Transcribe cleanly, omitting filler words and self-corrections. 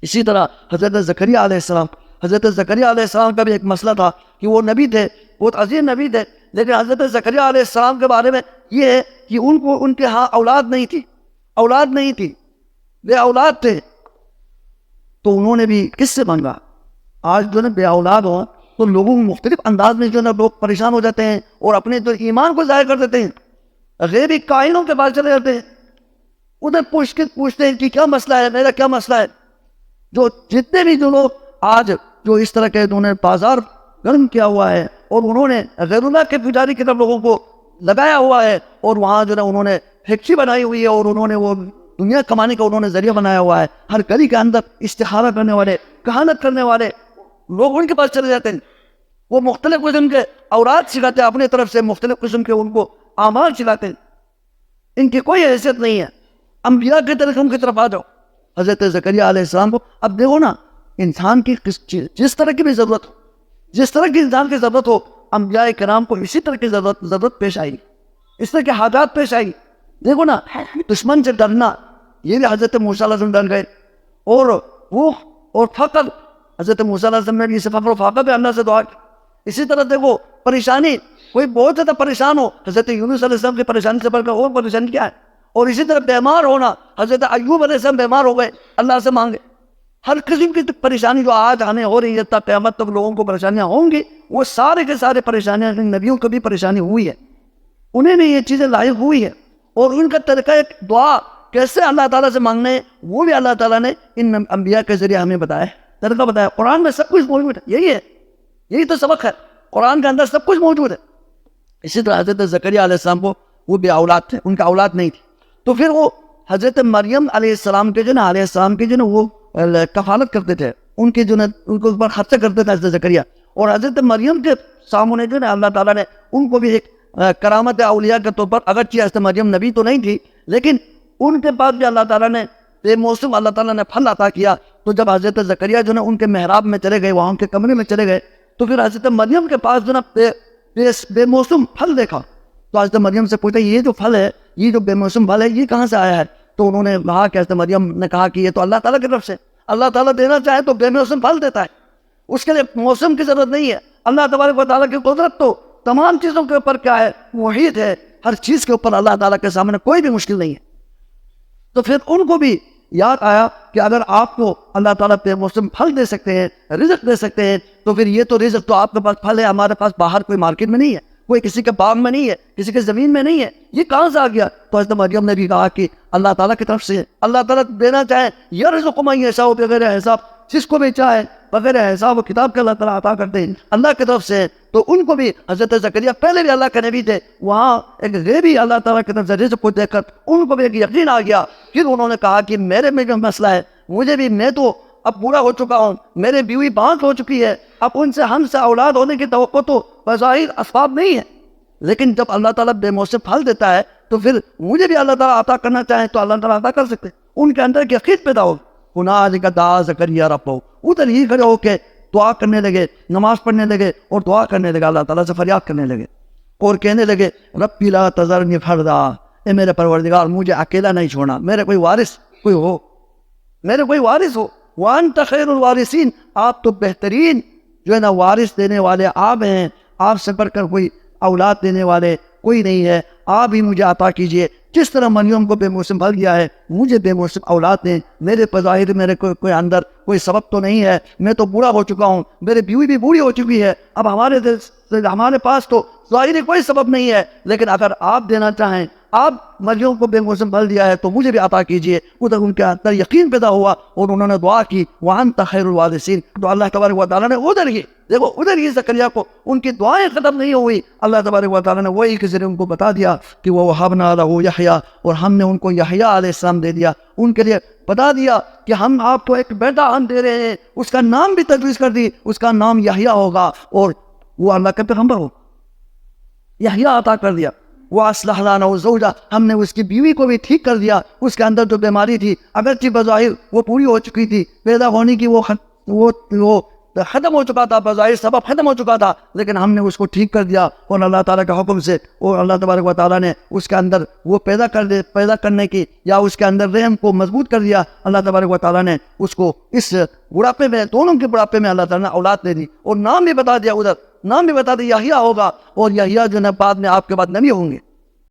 اسی طرح حضرت زکریا علیہ السلام کا بھی ایک مسئلہ تھا کہ وہ نبی تھے، بہت عظیم نبی تھے، لیکن حضرت زکریا علیہ السلام کے بارے میں یہ ہے کہ ان کے ہاں اولاد نہیں تھی، بے اولاد تھے، تو انہوں نے بھی کس سے مانگا؟ آج جو ہے بے اولاد ہو تو لوگوں کو مختلف انداز میں جو ہے لوگ پریشان ہو جاتے ہیں اور اپنے جو ایمان کو ظاہر کر دیتے ہیں، غیبی کائنوں کے پاس چلے جاتے ہیں، ادھر پوچھتے ہیں کہ کیا مسئلہ ہے، میرا کیا مسئلہ ہے۔ جو جتنے بھی جو لوگ آج جو اس طرح کے انہوں نے بازار گرم کیا ہوا ہے اور انہوں نے غیر اللہ کے پجاری کی طرف لوگوں کو لگایا ہوا ہے، اور وہاں جو ہے انہوں نے فیکٹری بنائی ہوئی ہے اور انہوں نے وہ دنیا کمانے کا انہوں نے ذریعہ بنایا ہوا ہے، ہر گلی کے اندر استخارہ کرنے والے، کہانت کرنے والے لوگ ان کے پاس چلے جاتے ہیں، وہ مختلف قسم کے اوراد سکھاتے ہیں، اپنے طرف سے مختلف قسم کے ان کو اعمال سکھاتے ہیں، ان کی کوئی حیثیت نہیں ہے۔ انبیاء کی طرف ان کی طرف آ جاؤ، حضرت زکریا علیہ السلام کو اب دیکھو نا، انسان کی جس طرح کی بھی ضرورت ہو، جس طرح کی انسان کی ضرورت ہو، انبیاء کرام کو اسی طرح کی ضرورت پیش آئی، اس طرح کے حاجات پیش آئی۔ دیکھو نا، دشمن سے ڈرنا، یہ بھی حضرت موسیٰ علیہ السلام ڈر گئے، اور فقر، حضرت موسیٰ علیہ السلام نے اسے فقر و فاقہ پہ اللہ سے دعا کی۔ اسی طرح دیکھو پریشانی، کوئی بہت زیادہ پریشان ہو، حضرت یونس علیہ السلام کی پریشانی سے بڑھ کر اور پریشانی کیا ہے؟ اور اسی طرح بیمار ہونا، حضرت ایوب علیہ السلام بیمار ہو گئے، اللہ سے مانگے۔ ہر قسم کی پریشانی جو آج ہمیں ہو رہی ہے، تب قیامت تک لوگوں کو پریشانیاں ہوں گی، وہ سارے کے سارے پریشانیاں نبیوں کو بھی پریشانی ہوئی ہے، انہیں بھی یہ چیزیں لاحق ہوئی ہے، اور ان کا طریقہ دعا کیسے اللہ تعالیٰ سے مانگنا ہے وہ بھی اللہ تعالیٰ نے ان انبیاء کے ذریعے ہمیں بتایا، طریقہ بتایا۔ قرآن میں سب کچھ موجود ہے، یہی تو سبق ہے، قرآن کے اندر سب کچھ موجود ہے۔ اسی طرح حضرت زکریا علیہ السلام کو وہ بے اولاد تھے، ان کا اولاد نہیں تھی، تو پھر وہ حضرت مریم علیہ السلام کے جو نا وہ کفالت کرتے تھے، ان کے جو نا ان کو اوپر خرچہ کرتے تھے حضرت زکریا، اور حضرت مریم کے سامنے جو نا اللہ تعالیٰ نے ان کو بھی ایک کرامت اولیاء کے طور پر، اگرچہ حضرت مریم نبی تو نہیں تھی، لیکن ان کے پاس بھی اللہ تعالیٰ نے بے موسم اللہ تعالیٰ نے پھل عطا کیا۔ تو جب حضرت زکریا جو نا ان کے محراب میں چلے گئے، وہاں ان کے کمرے میں چلے گئے، تو پھر حضرت مریم کے پاس جو نا بے موسم پھل دیکھا، تو حضرت مریم سے پوچھا یہ جو پھل ہے، یہ جو بے موسم پھل ہے، یہ کہاں سے آیا ہے؟ تو انہوں نے کہا کہ حضرت مریم نے کہا کہ یہ تو اللہ تعالیٰ کی طرف سے، اللہ تعالیٰ دینا چاہے تو بے موسم پھل دیتا ہے، اس کے لیے موسم کی ضرورت نہیں ہے۔ اللہ تبارک و تعالیٰ کی قدرت تو تمام چیزوں کے اوپر کیا ہے؟ محیط ہے، ہر چیز کے اوپر اللہ تعالیٰ کے سامنے کوئی بھی مشکل نہیں ہے۔ تو پھر ان کو بھی یاد آیا کہ اگر آپ کو اللہ تعالیٰ بے موسم پھل دے سکتے ہیں، رزق دے سکتے ہیں، تو پھر یہ تو رزق تو آپ کے پاس پھل ہے، ہمارے پاس باہر کوئی مارکیٹ میں نہیں ہے، کوئی کسی کے باغ میں نہیں ہے، کسی کے زمین میں نہیں ہے، یہ کہاں سے آ گیا؟ تو حضرت مریم نے بھی کہا کہ اللہ تعالیٰ کی طرف سے، اللہ تعالیٰ دینا چاہے یرزق من یشاء بغیر حساب، جس کو بھی چاہے بغیر حساب و کتاب کے اللہ تعالیٰ عطا کرتے ہیں، اللہ کی طرف سے۔ تو ان کو بھی حضرت زکریا پہلے بھی اللہ کے نبی تھے، وہاں ایک غیبی اللہ تعالیٰ کی طرف سے رزق کو دیکھ کر ان کو بھی ایک یقین آ گیا، پھر انہوں نے کہا کہ میرے میں جو مسئلہ ہے، مجھے بھی، میں تو اب بوڑھا ہو چکا ہوں، میرے بیوی بانٹ ہو چکی ہے، اب ان سے ہم سے اولاد ہونے کی توقع تو بظاہر اسباب نہیں ہے، لیکن جب اللہ تعالیٰ بے موسم پھل دیتا ہے تو پھر مجھے بھی اللہ تعالیٰ عطا کرنا چاہے تو اللہ تعالیٰ عطا کر سکتے۔ ان کے اندر ایک یقین پیدا ہو، ہنالک دعا زکریا ربہ، ادھر ہی کھڑے ہو کے دعا کرنے لگے، نماز پڑھنے لگے اور دعا کرنے لگے، اللہ تعالیٰ سے فریاد کرنے لگے اور کہنے لگے ربی لا تذرنی فردا، اے میرے پروردگار مجھے اکیلا نہیں چھوڑنا، میرے کوئی وارث ہو، وانت خیر الوارثین، آپ تو بہترین جو ہے نا وارث دینے والے آپ ہیں، آپ سے بڑھ کر کوئی اولاد دینے والے کوئی نہیں ہے، آپ ہی مجھے عطا کیجئے، جس طرح مریم کو بے موسم پھل دیا ہے مجھے بے موسم اولاد دیں، میرے بظاہر میرے کوئی اندر کوئی سبب تو نہیں ہے، میں تو بوڑھا ہو چکا ہوں، میری بیوی بھی بوڑھی ہو چکی ہے، اب ہمارے پاس تو ظاہر کوئی سبب نہیں ہے، لیکن اگر آپ دینا چاہیں، آپ مریم کو بے موسم پھل دیا ہے تو مجھے بھی عطا کیجئے۔ ادھر ان کے اندر یقین پیدا ہوا اور انہوں نے دعا کی وانت خیر الوارثین، تو اللہ تبارک و تعالیٰ نے ادھر ہی زکریا کو ان کی دعائیں ختم نہیں ہوئی، اللہ تبارک و تعالیٰ نے وہی کے ذریعے ان کو بتا دیا کہ وہ وہبنا لہ یحییٰ، اور ہم نے ان کو یحییٰ علیہ السلام دے دیا، ان کے لیے بتا دیا کہ ہم آپ کو ایک بیٹا ہم دے رہے ہیں، اس کا نام بھی تجویز کر دی، اس کا نام یحییٰ ہوگا اور وہ اللہ کے پیغمبر ہو، یحییٰ عطا کر دیا۔ وَأَصْلَحْنَا لَهُ زَوْجَهُ، ہم نے اس کی بیوی کو بھی ٹھیک کر دیا، اس کے اندر جو بیماری تھی اگرچہ بظاہر وہ پوری ہو چکی تھی، پیدا ہونے کی وہ ختم ہو چکا تھا، بظاہر سبب ختم ہو چکا تھا، لیکن ہم نے اس کو ٹھیک کر دیا اور اللہ تعالیٰ کے حکم سے، اور اللہ تبارک و تعالیٰ نے اس کے اندر وہ پیدا کرنے کی یا اس کے اندر رحم کو مضبوط کر دیا۔ اللہ تبارک و تعالیٰ نے اس کو اس بڑھاپے میں، دونوں کے بڑھاپے میں اللہ تعالیٰ نے اولاد دے دی، اور نام بھی بتا دیا، ادھر نام بھی بتا دیا یحییٰ ہوگا، اور یحییٰ جو ہے بعد میں آپ کے بعد نبی ہوں گے۔